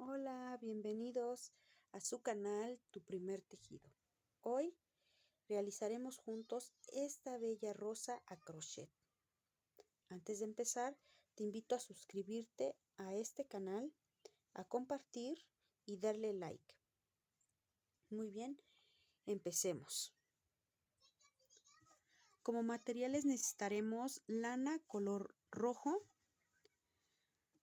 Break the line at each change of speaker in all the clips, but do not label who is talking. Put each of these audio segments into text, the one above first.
Hola, bienvenidos a su canal Tu Primer Tejido. Hoy realizaremos juntos esta bella rosa a crochet. Antes de empezar, te invito a suscribirte a este canal, a compartir y darle like. Muy bien, empecemos. Como materiales necesitaremos lana color rojo,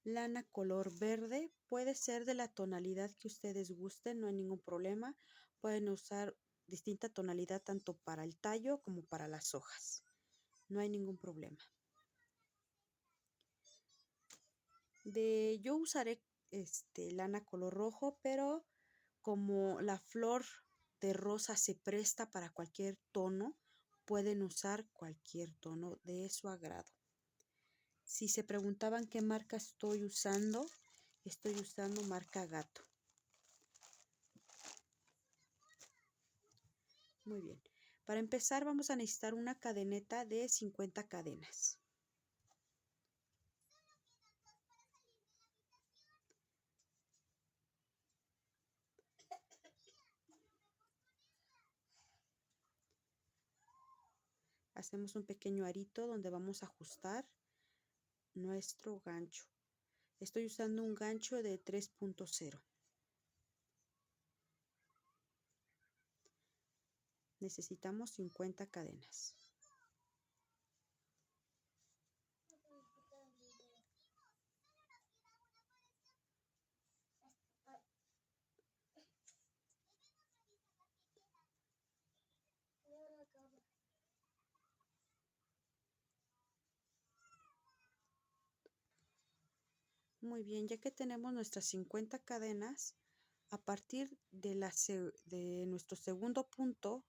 lana color verde, puede ser de la tonalidad que ustedes gusten, no hay ningún problema. Pueden usar distinta tonalidad tanto para el tallo como para las hojas. No hay ningún problema. Yo usaré lana color rojo, pero como la flor de rosa se presta para cualquier tono, pueden usar cualquier tono de su agrado. Si se preguntaban qué marca estoy usando marca Gato. Muy bien. Para empezar vamos a necesitar una cadeneta de 50 cadenas. Hacemos un pequeño arito donde vamos a ajustar nuestro gancho. Estoy usando un gancho de 3.0. Necesitamos 50 cadenas. Muy bien, ya que tenemos nuestras 50 cadenas, a partir de nuestro segundo punto,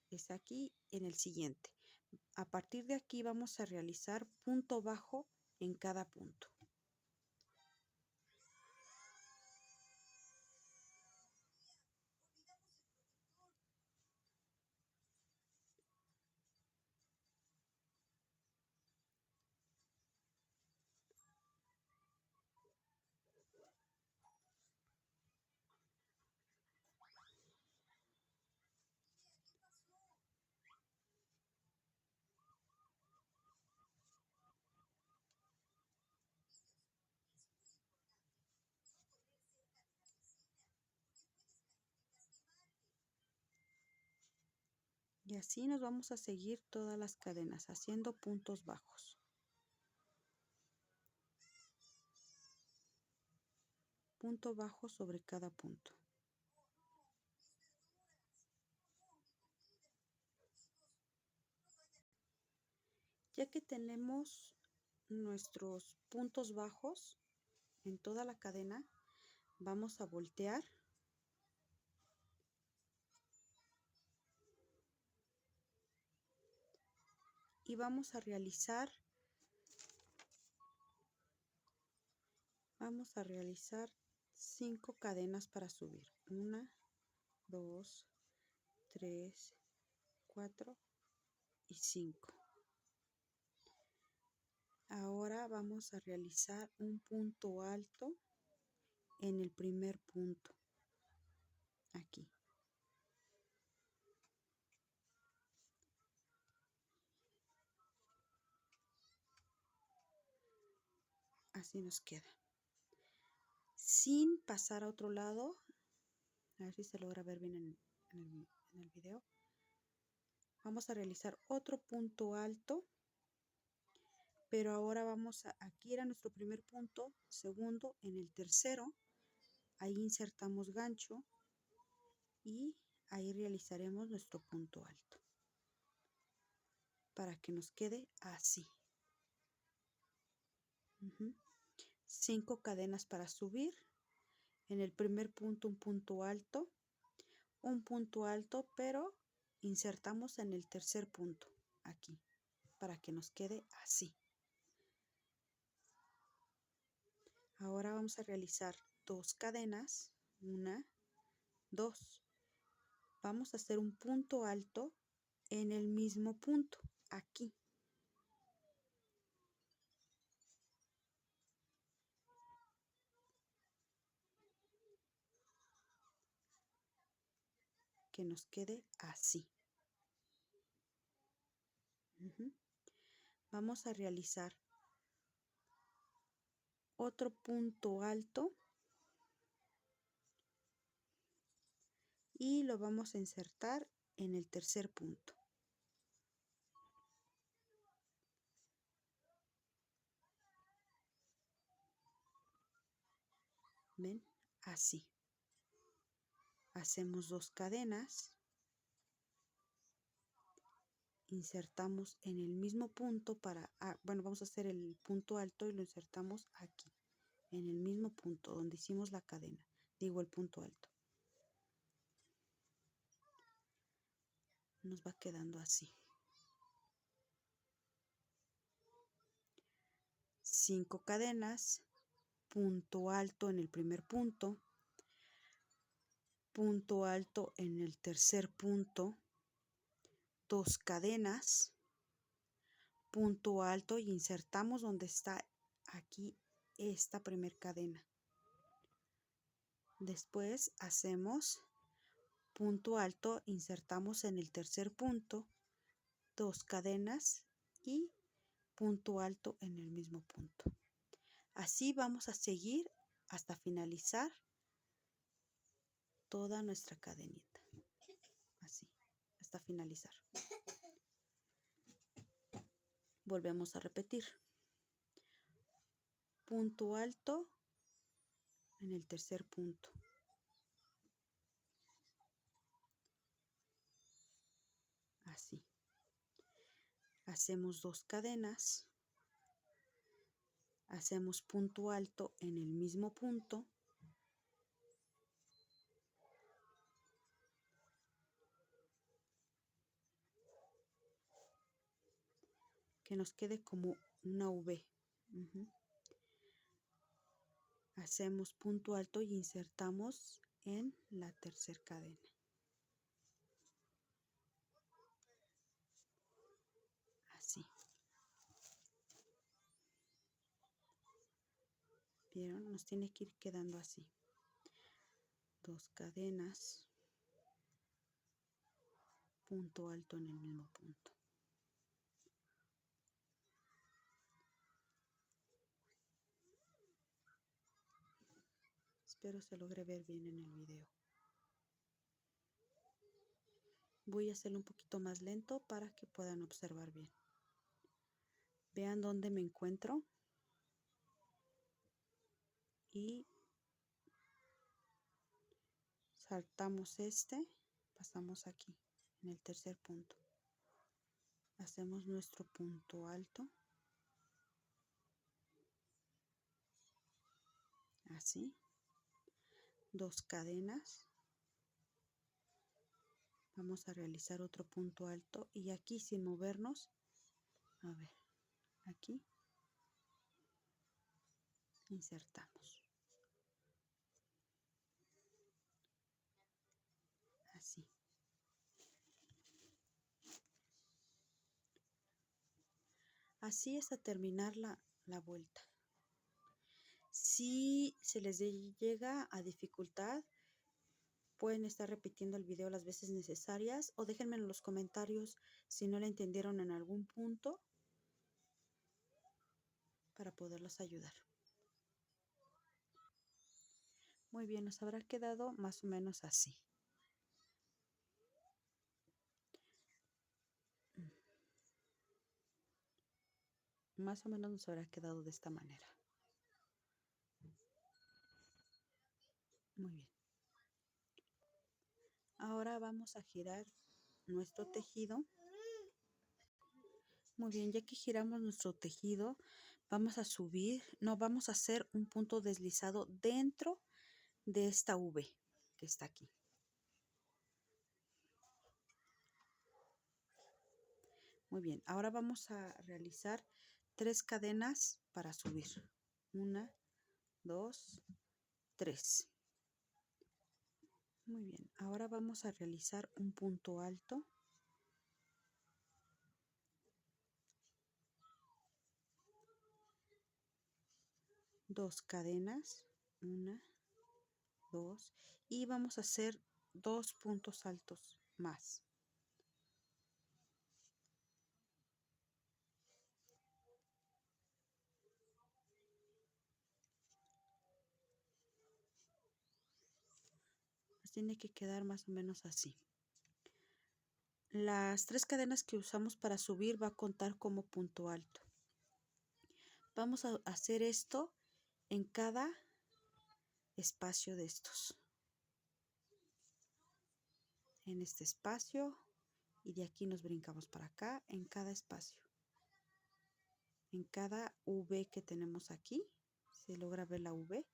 es aquí en el siguiente. A partir de aquí vamos a realizar punto bajo en cada punto. Y así nos vamos a seguir todas las cadenas haciendo puntos bajos. Punto bajo sobre cada punto. Ya que tenemos nuestros puntos bajos en toda la cadena, vamos a voltear y vamos a realizar 5 cadenas para subir. 1, 2, 3, 4 y 5. Ahora vamos a realizar un punto alto en el primer punto, aquí. Así nos queda. Sin pasar a otro lado, a ver si se logra ver bien en el video. Vamos a realizar otro punto alto, pero ahora aquí era nuestro primer punto, segundo, en el tercero, ahí insertamos gancho y ahí realizaremos nuestro punto alto, para que nos quede así. 5 cadenas para subir, en el primer punto un punto alto, pero insertamos en el tercer punto, aquí, para que nos quede así. Ahora vamos a realizar 2 cadenas, 1, 2. Vamos a hacer un punto alto en el mismo punto, aquí. que nos quede así. Vamos a realizar otro punto alto y lo vamos a insertar en el tercer punto. ¿Ven? Así. Hacemos 2 cadenas, insertamos en el mismo punto bueno, vamos a hacer el punto alto y lo insertamos aquí, en el mismo punto donde hicimos la cadena, digo el punto alto. Nos va quedando así. 5 cadenas, punto alto en el primer punto, punto alto en el tercer punto, 2 cadenas, punto alto y insertamos donde está aquí esta primer cadena. Después hacemos punto alto, insertamos en el tercer punto, 2 cadenas y punto alto en el mismo punto. Así vamos a seguir hasta finalizar toda nuestra cadenita. Así, hasta finalizar. Volvemos a repetir. Punto alto en el tercer punto. Así. Hacemos 2 cadenas. Hacemos punto alto en el mismo punto. Que nos quede como una V. Hacemos punto alto y insertamos en la tercera cadena. Así. ¿Vieron? Nos tiene que ir quedando así. 2 cadenas, punto alto en el mismo punto. Espero se logre ver bien en el video. Voy a hacerlo un poquito más lento para que puedan observar bien. Vean dónde me encuentro. Y saltamos pasamos aquí, en el tercer punto. Hacemos nuestro punto alto. Así. 2 cadenas. Vamos a realizar otro punto alto y aquí sin movernos, a ver, aquí insertamos. Así. Así hasta terminar la vuelta. Si se les llega a dificultad, pueden estar repitiendo el video las veces necesarias o déjenme en los comentarios si no le entendieron en algún punto para poderlos ayudar. Muy bien, nos habrá quedado más o menos así. Más o menos nos habrá quedado de esta manera. Muy bien. Ahora vamos a girar nuestro tejido. Muy bien, ya que giramos nuestro tejido, vamos a subir, no, vamos a hacer un punto deslizado dentro de esta V que está aquí. Muy bien, ahora vamos a realizar 3 cadenas para subir. 1, 2, 3. Muy bien, ahora vamos a realizar un punto alto. Dos cadenas, 1, 2, y vamos a hacer 2 puntos altos más. Tiene que quedar más o menos así. Las 3 cadenas que usamos para subir va a contar como punto alto. Vamos a hacer esto en cada espacio de estos. En este espacio y de aquí nos brincamos para acá en cada espacio. En cada V que tenemos aquí, se logra ver la V.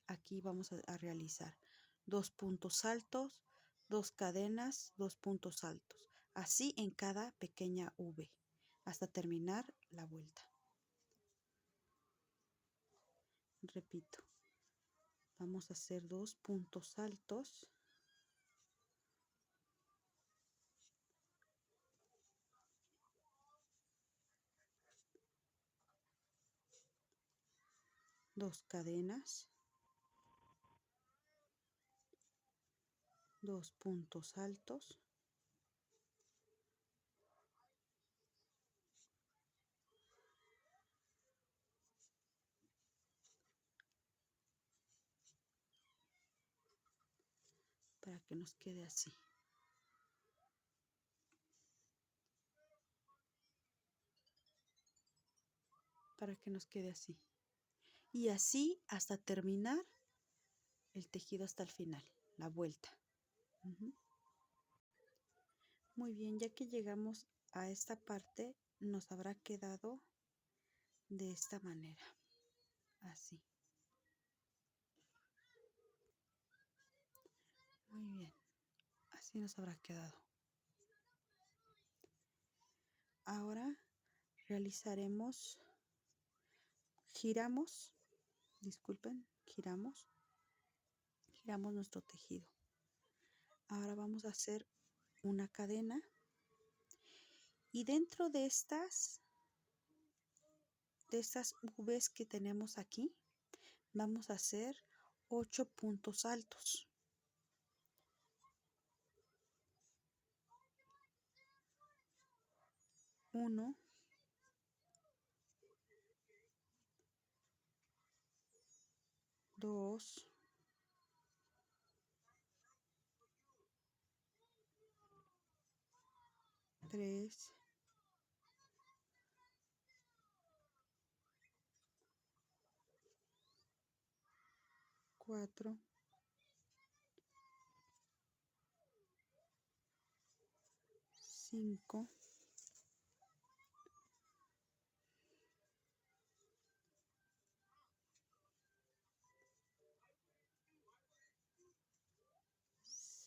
Aquí vamos a realizar 2 puntos altos, 2 cadenas, 2 puntos altos. Así en cada pequeña V, hasta terminar la vuelta. Repito, vamos a hacer 2 puntos altos. Dos cadenas, 2 puntos altos, para que nos quede así. Para que nos quede así. Y así hasta terminar el tejido hasta el final, la vuelta. Muy bien, ya que llegamos a esta parte, nos habrá quedado de esta manera, así. Muy bien, así nos habrá quedado. Ahora realizaremos, giramos nuestro tejido. Ahora vamos a hacer una cadena y dentro de estas V's que tenemos aquí, vamos a hacer 8 puntos altos. 1, 2, 3, 4, 5,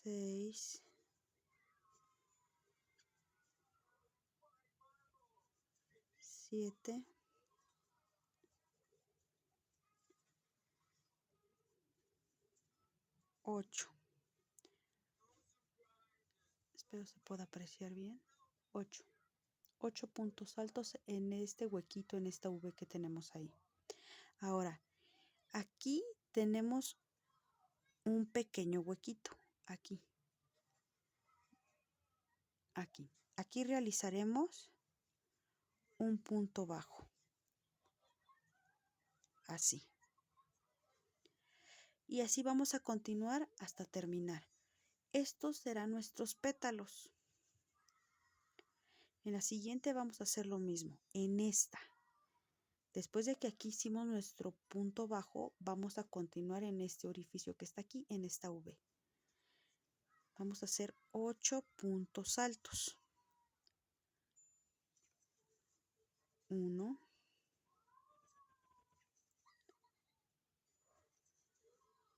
6, 7, 8. Espero se pueda apreciar bien. 8. 8 puntos altos en este huequito, en esta V que tenemos ahí. Ahora, aquí tenemos un pequeño huequito. Aquí. Aquí. Aquí realizaremos un punto bajo. Así. Y así vamos a continuar hasta terminar. Estos serán nuestros pétalos. En la siguiente vamos a hacer lo mismo. En esta. Después de que aquí hicimos nuestro punto bajo, vamos a continuar en este orificio que está aquí, en esta V. Vamos a hacer 8 puntos altos. 1,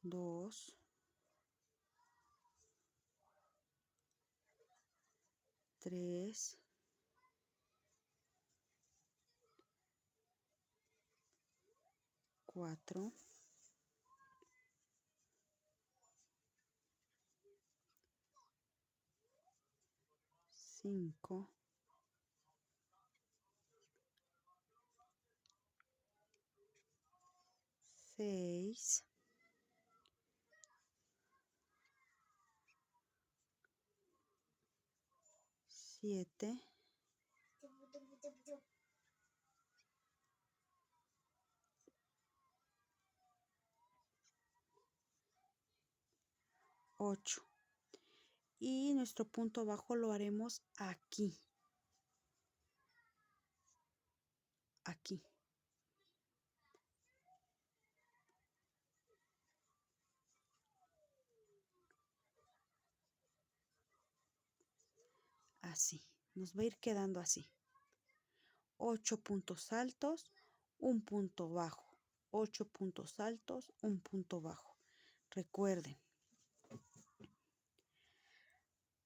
2, 3, 4, 5, 6, 7, 8. Y nuestro punto bajo lo haremos aquí. Aquí. Así. Nos va a ir quedando así. 8 puntos altos, un punto bajo. 8 puntos altos, un punto bajo. Recuerden.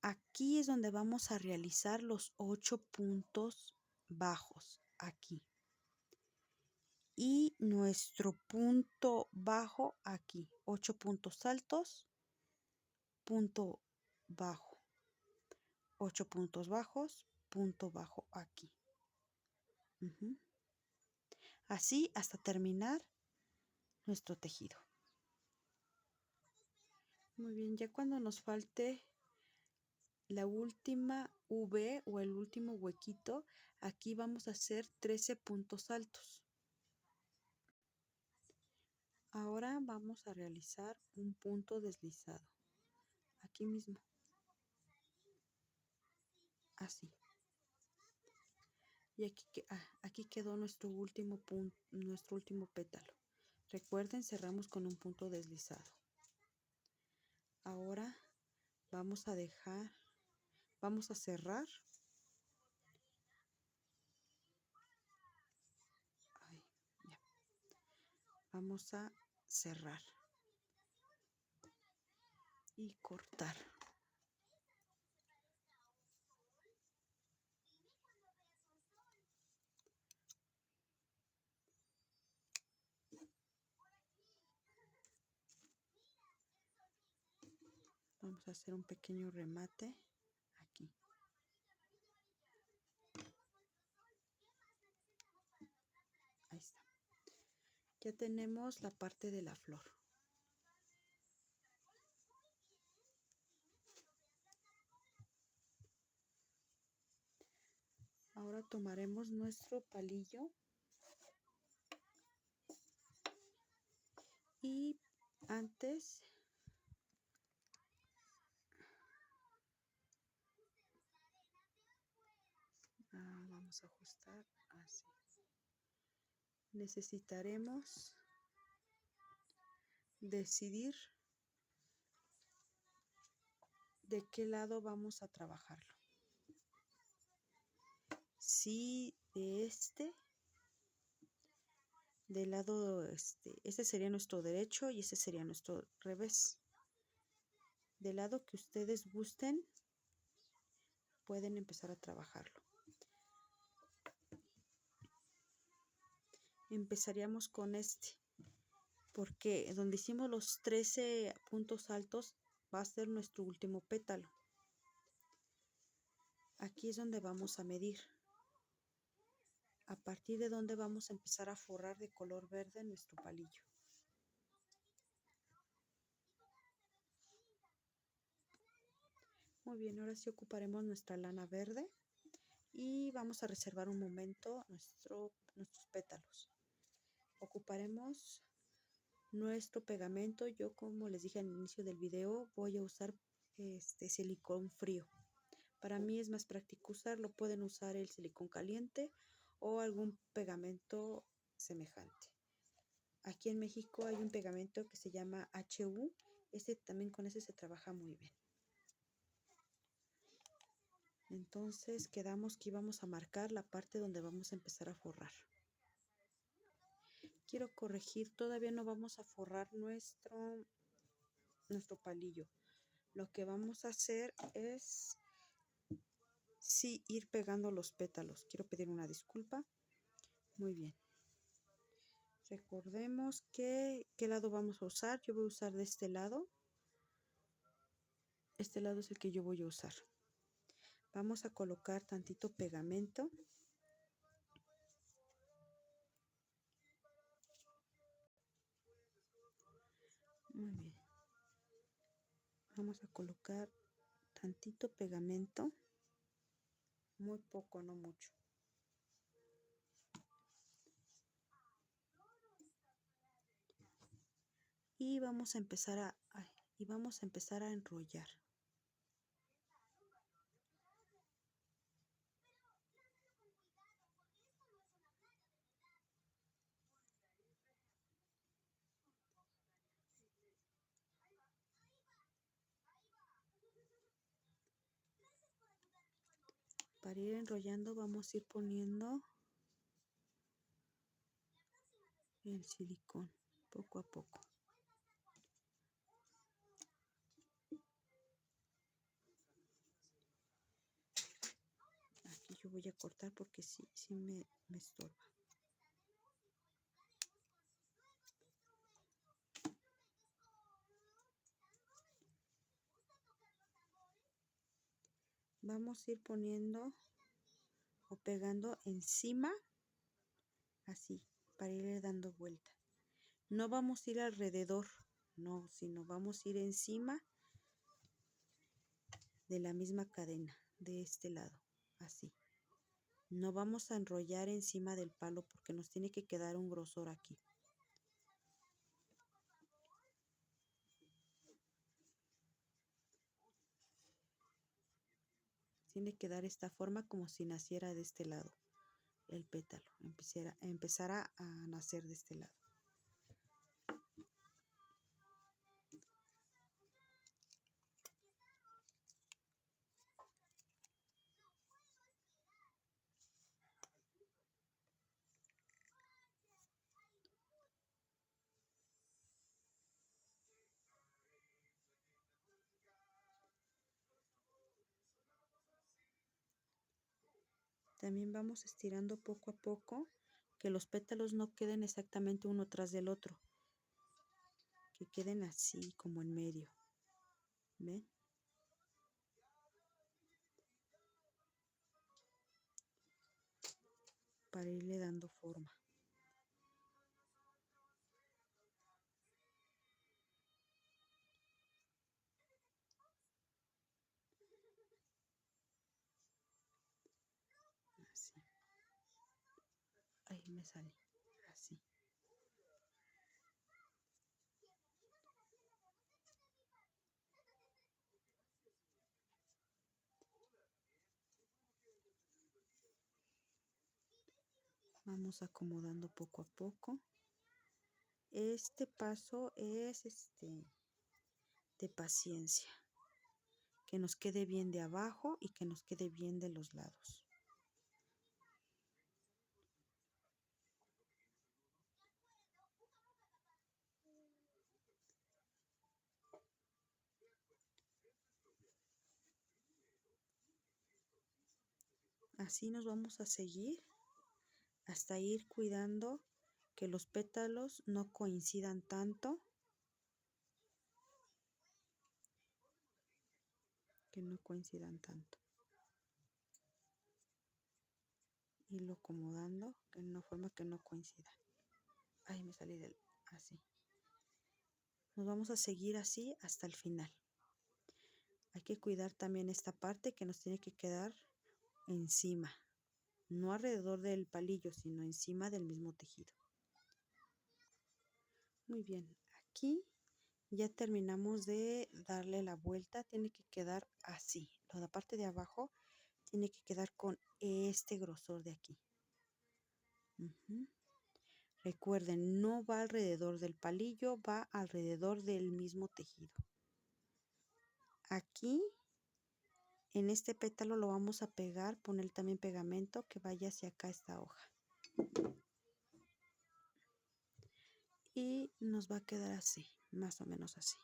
Aquí es donde vamos a realizar los 8 puntos bajos. Aquí. Y nuestro punto bajo aquí. 8 puntos altos, punto bajo. 8 puntos bajos, punto bajo aquí. Así hasta terminar nuestro tejido. Muy bien, ya cuando nos falte la última V o el último huequito, aquí vamos a hacer 13 puntos altos. Ahora vamos a realizar un punto deslizado. Aquí mismo. Así. Y aquí quedó nuestro último punto, nuestro último pétalo. Recuerden, cerramos con un punto deslizado. Ahora vamos a cerrar. Vamos a cerrar y cortar. Vamos a hacer un pequeño remate aquí. Ahí está. Ya tenemos la parte de la flor. Ahora tomaremos nuestro palillo y antes vamos a ajustar así. Necesitaremos decidir de qué lado vamos a trabajarlo. Si del lado este sería nuestro derecho y ese sería nuestro revés. Del lado que ustedes gusten, pueden empezar a trabajarlo. Empezaríamos con porque donde hicimos los 13 puntos altos va a ser nuestro último pétalo. Aquí es donde vamos a medir. A partir de donde vamos a empezar a forrar de color verde nuestro palillo. Muy bien, ahora sí ocuparemos nuestra lana verde y vamos a reservar un momento nuestros pétalos. Ocuparemos nuestro pegamento. Yo, como les dije al inicio del video, voy a usar silicón frío. Para mí es más práctico usarlo. Pueden usar el silicón caliente o algún pegamento semejante. Aquí en México hay un pegamento que se llama HU. También con ese se trabaja muy bien. Entonces quedamos que íbamos a marcar la parte donde vamos a empezar a forrar. Quiero corregir, todavía no vamos a forrar nuestro palillo. Lo que vamos a hacer es ir pegando los pétalos. Quiero pedir una disculpa. Muy bien. Recordemos qué lado vamos a usar. Yo voy a usar de este lado. Este lado es el que yo voy a usar. Vamos a colocar tantito pegamento. Muy bien. Vamos a colocar tantito pegamento. muy poco, no mucho. Y vamos a empezar a enrollar. Para ir enrollando vamos a ir poniendo el silicón poco a poco. Aquí yo voy a cortar porque sí me estorba. Vamos a ir poniendo o pegando encima, así, para irle dando vuelta. No vamos a ir alrededor, no, sino vamos a ir encima de la misma cadena, de este lado, así. No vamos a enrollar encima del palo porque nos tiene que quedar un grosor aquí. Tiene que dar esta forma como si naciera de este lado el pétalo, empezara a nacer de este lado. También vamos estirando poco a poco, que los pétalos no queden exactamente uno tras del otro, que queden así como en medio. ¿Ven? Para irle dando forma. Así. Ahí me sale. Así. Vamos acomodando poco a poco. Este paso es de paciencia. Que nos quede bien de abajo y que nos quede bien de los lados. Así nos vamos a seguir hasta ir cuidando que los pétalos no coincidan tanto. Irlo acomodando en una forma que no coincida. Ahí me salí así. Nos vamos a seguir así hasta el final. Hay que cuidar también esta parte que nos tiene que quedar encima. No alrededor del palillo, sino encima del mismo tejido. Muy bien, aquí ya terminamos de darle la vuelta. Tiene que quedar así. La parte de abajo tiene que quedar con este grosor de aquí. Recuerden, no va alrededor del palillo, va alrededor del mismo tejido. Aquí, en este pétalo lo vamos a pegar, poner también pegamento que vaya hacia acá esta hoja. Y nos va a quedar así, más o menos así.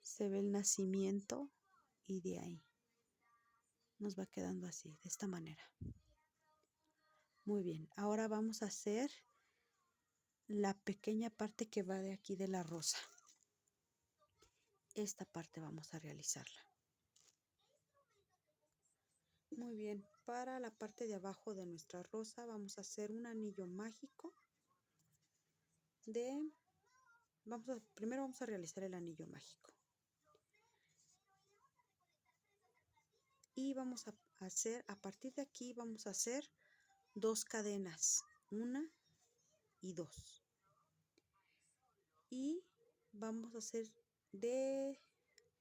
Se ve el nacimiento y de ahí nos va quedando así, de esta manera. Muy bien, ahora vamos a hacer la pequeña parte que va de aquí de la rosa. Esta parte vamos a realizarla. Muy bien, para la parte de abajo de nuestra rosa vamos a hacer un anillo mágico de... primero vamos a realizar el anillo mágico. Y vamos a hacer, a partir de aquí vamos a hacer 2 cadenas, 1 y 2. Y vamos a hacer de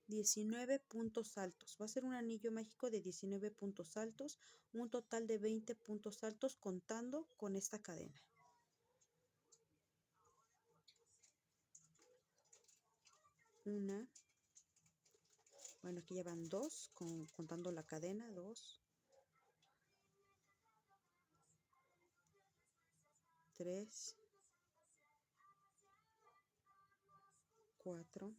19 puntos altos. Va a ser un anillo mágico de 19 puntos altos, un total de 20 puntos altos contando con esta cadena. Una, bueno, aquí llevan 2, contando la cadena, 2, 3, 4,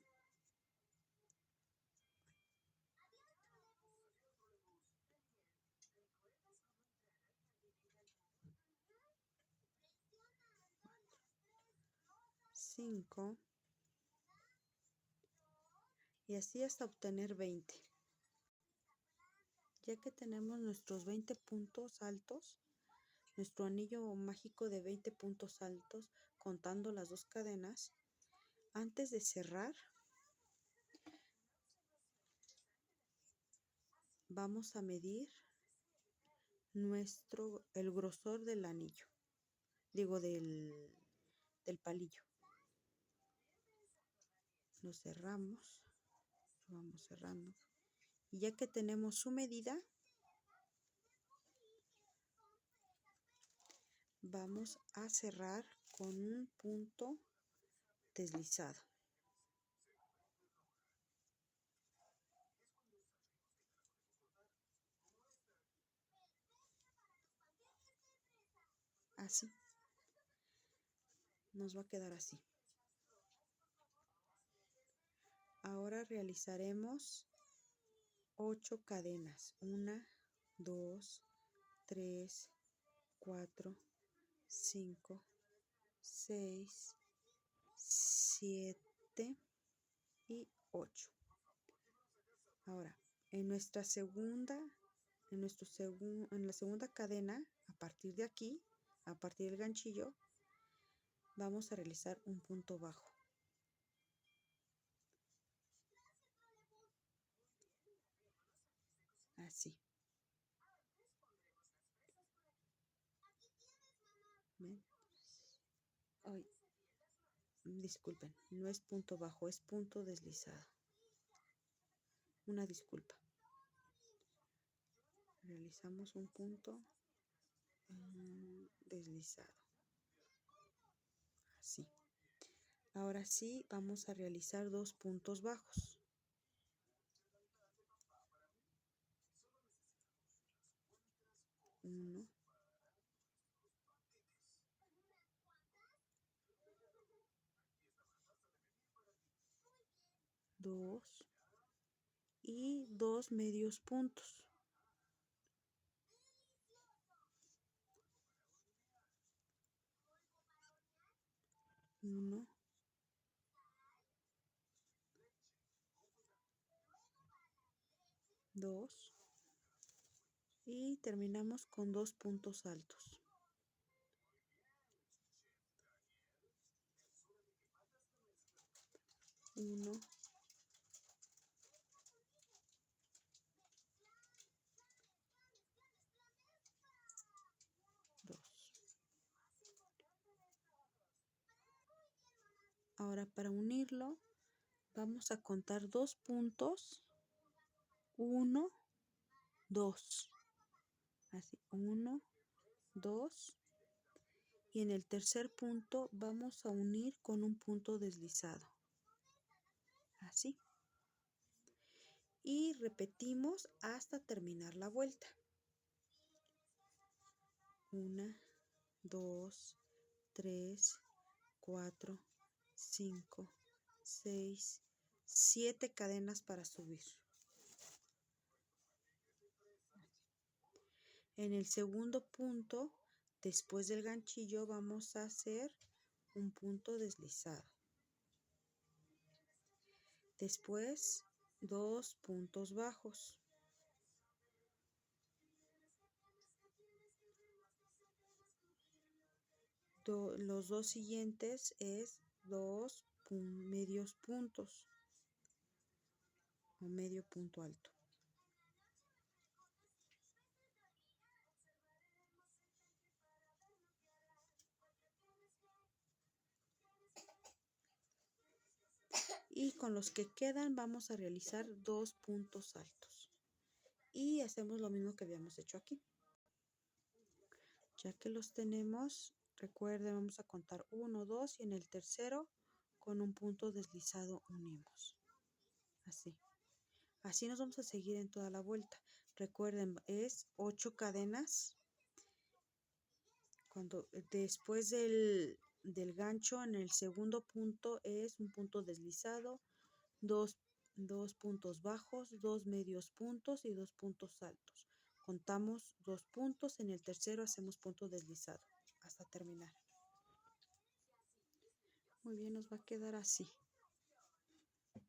5 y así hasta obtener 20. Ya que tenemos nuestros 20 puntos altos, nuestro anillo mágico de 20 puntos altos, contando las 2 cadenas, antes de cerrar, vamos a medir el grosor del anillo, digo del palillo. Lo cerramos, lo vamos cerrando. Y ya que tenemos su medida, vamos a cerrar con un punto deslizado. Así. Nos va a quedar así. Ahora realizaremos 8 cadenas. 1, 2, 3, 4, 5, 6, 7 y 8. Ahora, en la segunda cadena, a partir de aquí, a partir del ganchillo, vamos a realizar un punto bajo. Así. ¿Ven? Ay, disculpen, no es punto bajo, es punto deslizado. Una disculpa. Realizamos un punto deslizado. Así. Ahora sí, vamos a realizar 2 puntos bajos. 1, 2 y 2 medios puntos. 1, 2 y terminamos con 2 puntos altos. 1, 2. Ahora para unirlo vamos a contar 2 puntos. 1, 2. Así, 1, 2. Y en el tercer punto vamos a unir con un punto deslizado. Así. Y repetimos hasta terminar la vuelta. 1, 2, 3, 4, 5, 6, 7 cadenas para subir. En el segundo punto, después del ganchillo, vamos a hacer un punto deslizado. Después, 2 puntos bajos. los dos siguientes es 2 medios puntos o medio punto alto. Y con los que quedan vamos a realizar 2 puntos altos. Y hacemos lo mismo que habíamos hecho aquí. Ya que los tenemos, recuerden, vamos a contar 1, 2 y en el tercero con un punto deslizado unimos. Así. Así nos vamos a seguir en toda la vuelta. Recuerden, es 8 cadenas. Cuando después del gancho en el segundo punto es un punto deslizado, dos puntos bajos, 2 medios puntos y 2 puntos altos. Contamos 2 puntos, en el tercero hacemos punto deslizado hasta terminar. Muy bien, nos va a quedar así.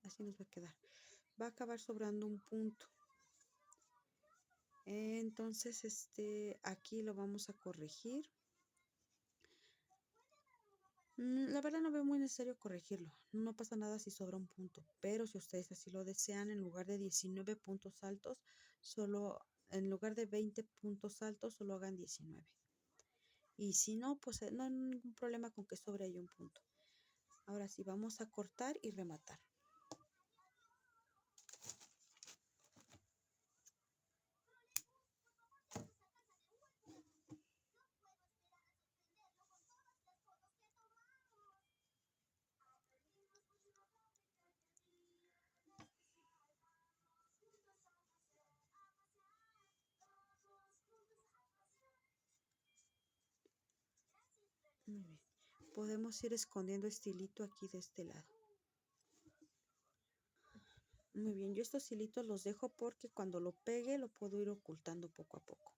Así nos va a quedar. Va a acabar sobrando un punto. Entonces, aquí lo vamos a corregir. La verdad no veo muy necesario corregirlo. No pasa nada si sobra un punto. Pero si ustedes así lo desean, en lugar de 19 puntos altos, en lugar de 20 puntos altos, solo hagan 19. Y si no, pues no hay ningún problema con que sobre ahí un punto. Ahora sí, vamos a cortar y rematar. Muy bien. Podemos ir escondiendo este hilito aquí de este lado. Muy bien, yo estos hilitos los dejo porque cuando lo pegue lo puedo ir ocultando poco a poco.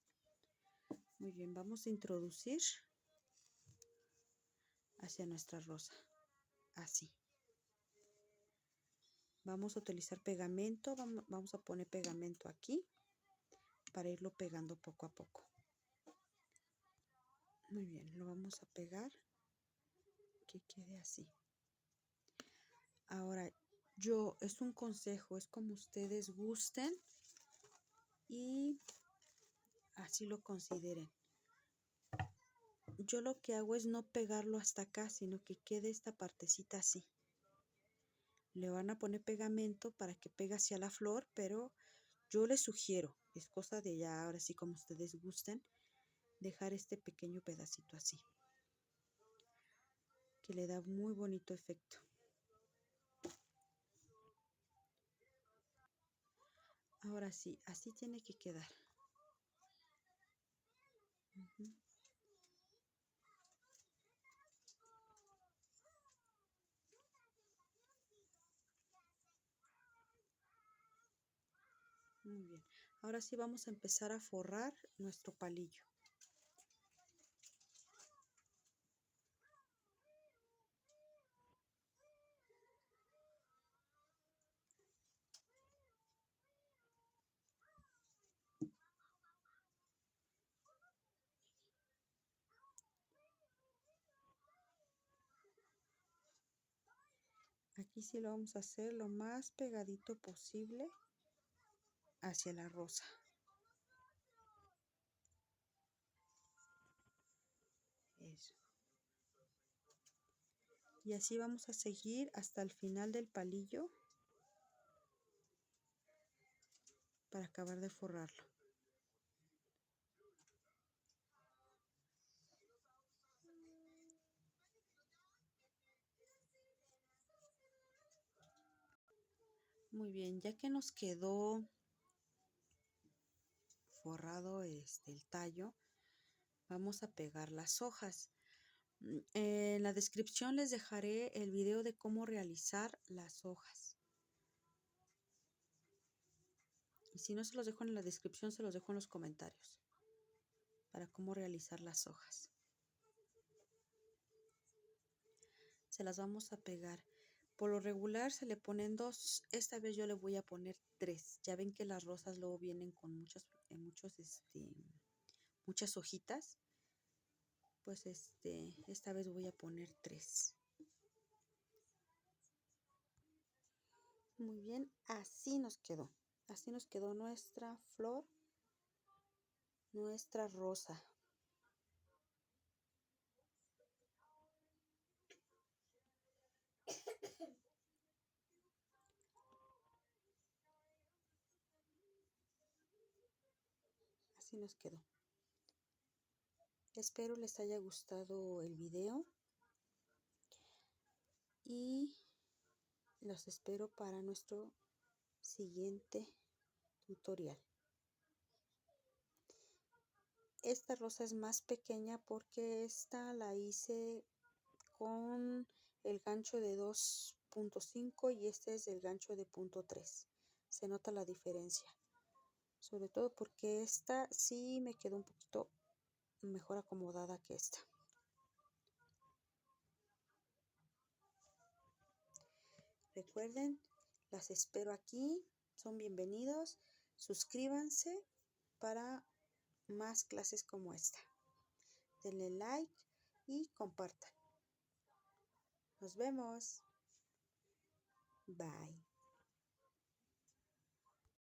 Muy bien, vamos a introducir hacia nuestra rosa. Así. Vamos a utilizar pegamento, vamos a poner pegamento aquí para irlo pegando poco a poco. Muy bien, lo vamos a pegar que quede así. Ahora, es un consejo, es como ustedes gusten y así lo consideren. Yo lo que hago es no pegarlo hasta acá, sino que quede esta partecita así. Le van a poner pegamento para que pegue hacia la flor, pero yo les sugiero, es cosa de ya ahora sí como ustedes gusten, dejar este pequeño pedacito así, que le da muy bonito efecto. Ahora sí, así tiene que quedar. Muy bien. Ahora sí vamos a empezar a forrar nuestro palillo. Aquí sí lo vamos a hacer lo más pegadito posible hacia la rosa. Eso. Y así vamos a seguir hasta el final del palillo para acabar de forrarlo. Muy bien, ya que nos quedó forrado el tallo, vamos a pegar las hojas. En la descripción les dejaré el video de cómo realizar las hojas. Y si no se los dejo en la descripción, se los dejo en los comentarios para cómo realizar las hojas. Se las vamos a pegar. Por lo regular se le ponen 2, esta vez yo le voy a poner 3. Ya ven que las rosas luego vienen con muchas hojitas. pues esta vez voy a poner 3. Muy bien, así nos quedó. Así nos quedó nuestra flor, nuestra rosa. Así nos quedó. Espero les haya gustado el video y los espero para nuestro siguiente tutorial. Esta rosa es más pequeña porque esta la hice con el gancho de 2.5 y este es el gancho de 0.3. Se nota la diferencia, sobre todo porque esta sí me quedó un poquito mejor acomodada que esta. Recuerden, las espero aquí, son bienvenidos, suscríbanse para más clases como esta. Denle like y compartan. Nos vemos. Bye.